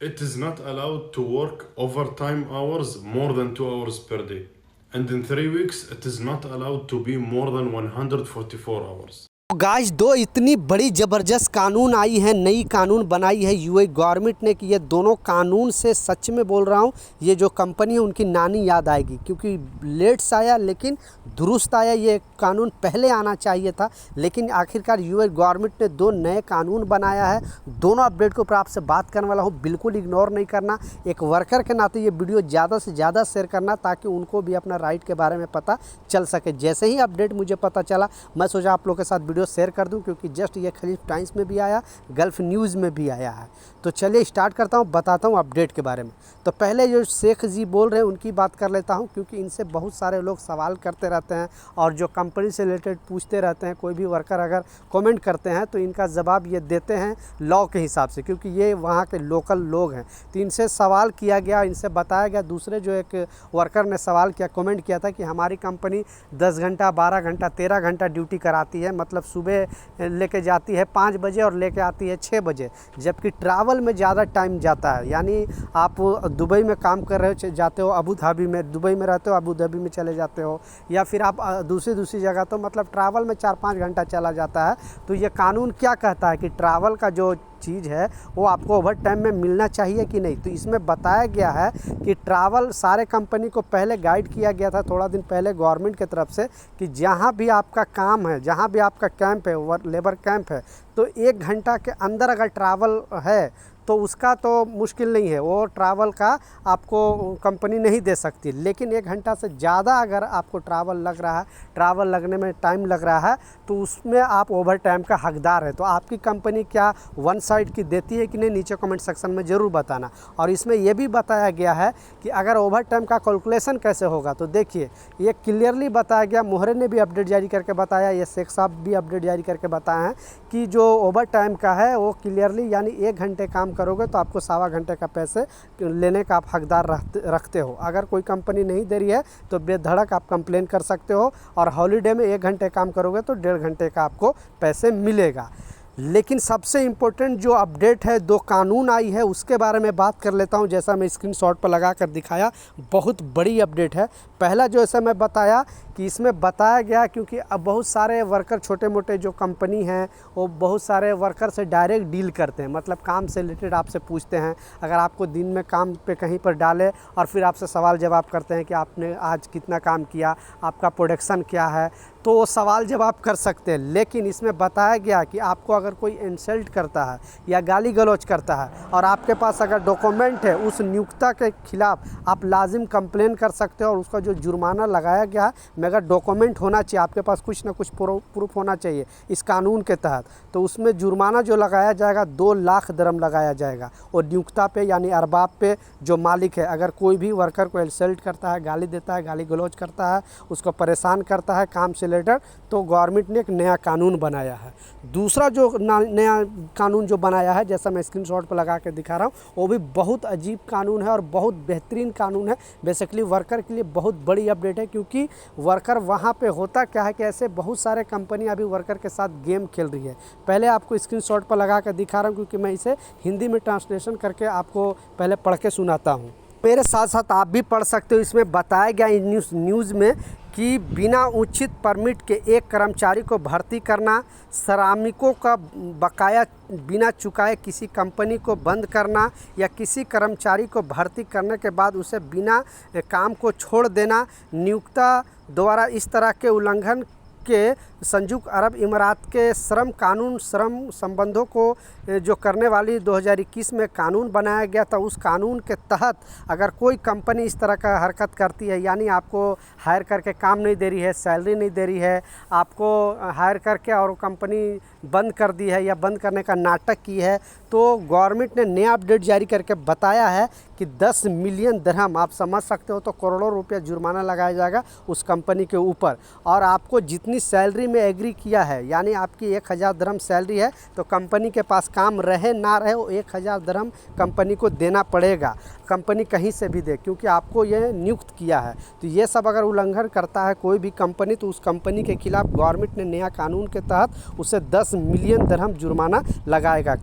It is not allowed to work overtime hours more than 2 hours per day. And in 3 weeks, it is not allowed to be more than 144 hours. Guys दो इतनी बड़ी ज़बरदस्त कानून आई है, नई कानून बनाई है यूएई गवर्नमेंट ने कि ये दोनों कानून से सच में बोल रहा हूँ, ये जो कंपनी है उनकी नानी याद आएगी, क्योंकि लेट्स आया लेकिन दुरुस्त आया। ये कानून पहले आना चाहिए था, लेकिन आखिरकार यूएई गवर्नमेंट ने दो नए कानून बनाया है। दोनों अपडेट के ऊपर आपसे बात करने वाला हूँ, बिल्कुल इग्नोर नहीं करना। एक वर्कर के नाते ये वीडियो ज़्यादा से ज़्यादा शेयर करना, ताकि उनको भी अपना राइट के बारे में पता चल सके। जैसे ही अपडेट मुझे पता चला, मैं सोचा आप लोग के साथ वीडियो शेयर कर दूं, क्योंकि जस्ट ये खलीफ टाइम्स में भी आया, गल्फ न्यूज़ में भी आया है। तो चलिए स्टार्ट करता हूं, बताता हूं अपडेट के बारे में। तो पहले जो शेख जी बोल रहे हैं उनकी बात कर लेता हूं, क्योंकि इनसे बहुत सारे लोग सवाल करते रहते हैं और जो कंपनी से रिलेटेड पूछते रहते हैं। कोई भी वर्कर अगर कमेंट करते हैं तो इनका जवाब ये देते हैं लॉ के हिसाब से, क्योंकि ये वहाँ के लोकल लोग हैं। तो इनसे सवाल किया गया, इनसे बताया गया। दूसरे जो एक वर्कर ने सवाल किया, कमेंट किया था कि हमारी कंपनी 10 घंटा, 12 घंटा, 13 घंटा ड्यूटी कराती है, मतलब सुबह लेके जाती है 5 बजे और लेके आती है 6 बजे, जबकि ट्रैवल में ज़्यादा टाइम जाता है। यानी आप दुबई में काम कर रहे हो, जाते हो अबू धाबी में, दुबई में रहते हो अबू धाबी में चले जाते हो, या फिर आप दूसरी जगह, तो मतलब ट्रैवल में 4-5 घंटा चला जाता है। तो ये कानून क्या कहता है कि ट्रैवल का जो चीज़ है वो आपको ओवर टाइम में मिलना चाहिए कि नहीं। तो इसमें बताया गया है कि ट्रैवल सारे कंपनी को पहले गाइड किया गया था थोड़ा दिन पहले गवर्नमेंट की तरफ से, कि जहाँ भी आपका काम है, जहाँ भी आपका कैंप है, लेबर कैंप है, तो 1 घंटा के अंदर अगर ट्रैवल है तो उसका तो मुश्किल नहीं है, वो ट्रैवल का आपको कंपनी नहीं दे सकती। लेकिन 1 घंटा से ज़्यादा अगर आपको ट्रैवल लग रहा है, ट्रैवल लगने में टाइम लग रहा है, तो उसमें आप ओवर टाइम का हकदार है। तो आपकी कंपनी क्या वन साइड की देती है कि नहीं, नीचे कमेंट सेक्शन में ज़रूर बताना। और इसमें यह भी बताया गया है कि अगर ओवर टाइम का कैलकुलेशन कैसे होगा, तो देखिए ये क्लियरली बताया गया। मोहरे ने भी अपडेट जारी करके बताया, ये शेख साहब भी अपडेट जारी करके बताए हैं कि जो ओवर टाइम का है वो क्लियरली, यानी 1 घंटे काम करोगे तो आपको 1.25 घंटे का पैसे लेने का आप हकदार रखते हो। अगर कोई कंपनी नहीं दे रही है तो बेधड़क आप कंप्लेन कर सकते हो, और हॉलीडे में 1 घंटे काम करोगे तो 1.5 घंटे का आपको पैसे मिलेगा। लेकिन सबसे इम्पोर्टेंट जो अपडेट है, 2 कानून आई है, उसके बारे में बात कर लेता हूं। जैसा मैं स्क्रीनशॉट पर लगा कर दिखाया, बहुत बड़ी अपडेट है। पहला जो ऐसा मैं बताया कि इसमें बताया गया, क्योंकि अब बहुत सारे वर्कर, छोटे मोटे जो कंपनी हैं, वो बहुत सारे वर्कर से डायरेक्ट डील करते हैं, मतलब काम से रिलेटेड आपसे पूछते हैं। अगर आपको दिन में काम पे कहीं पर डाले और फिर आपसे सवाल जवाब करते हैं कि आपने आज कितना काम किया, आपका प्रोडक्शन क्या है, तो वो सवाल जवाब कर सकते हैं। लेकिन इसमें बताया गया कि आपको अगर कोई इंसल्ट करता है या गाली गलौज करता है और आपके पास अगर डॉक्यूमेंट है, उस नियोक्ता के खिलाफ आप लाजिम कंप्लेन कर सकते हो। और उसका जो जुर्माना लगाया गया है, मगर डॉक्यूमेंट होना चाहिए, आपके पास कुछ ना कुछ प्रूफ होना चाहिए इस कानून के तहत। तो उसमें जुर्माना जो लगाया जाएगा 2 लाख दिरहम लगाया जाएगा। और नियोक्ता पे यानी अरबाब पे, जो मालिक है, अगर कोई भी वर्कर को इंसल्ट करता है, गाली देता है, गाली गलौज करता है, उसको परेशान करता है काम से लेटर, तो गवर्नमेंट ने एक नया कानून बनाया है। दूसरा जो नया कानून जो बनाया है, जैसा मैं स्क्रीनशॉट पर लगा के दिखा रहा हूँ, वो भी बहुत अजीब कानून है और बहुत बेहतरीन कानून है। बेसिकली वर्कर के लिए बहुत बड़ी अपडेट है, क्योंकि वर्कर वहाँ पे होता क्या है कि ऐसे बहुत सारे कंपनी अभी वर्कर के साथ गेम खेल रही है। पहले आपको स्क्रीनशॉट पर लगा कर दिखा रहा हूँ, क्योंकि मैं इसे हिंदी में ट्रांसलेशन करके आपको पहले पढ़ के सुनाता हूँ। मेरे साथ साथ आप भी पढ़ सकते हो। इसमें बताया गया न्यूज़ में कि बिना उचित परमिट के एक कर्मचारी को भर्ती करना, श्रमिकों का बकाया बिना चुकाए किसी कंपनी को बंद करना, या किसी कर्मचारी को भर्ती करने के बाद उसे बिना काम को छोड़ देना, नियोक्ता द्वारा इस तरह के उल्लंघन के संयुक्त अरब इमारात के श्रम कानून, श्रम संबंधों को जो करने वाली 2021 में कानून बनाया गया था, उस कानून के तहत अगर कोई कंपनी इस तरह का हरकत करती है, यानी आपको हायर करके काम नहीं दे रही है, सैलरी नहीं दे रही है, आपको हायर करके और कंपनी बंद कर दी है या बंद करने का नाटक की है, तो गवर्नमेंट ने नया अपडेट जारी करके बताया है कि 10 मिलियन दिरहम, आप समझ सकते हो, तो करोड़ों रुपया जुर्माना लगाया जाएगा उस कंपनी के ऊपर। और आपको जितनी सैलरी में एग्री किया है, यानी आपकी 1000 दिरहम सैलरी है, तो कंपनी के पास काम रहे ना रहे, वो 1000 दिरहम कंपनी को देना पड़ेगा, कंपनी कहीं से भी दे, क्योंकि आपको ये नियुक्त किया है। तो ये सब अगर उल्लंघन करता है कोई भी कंपनी, तो उस कंपनी के खिलाफ गवर्नमेंट ने नया कानून के तहत उसे 10 मिलियन दिरहम जुर्माना लगाएगा।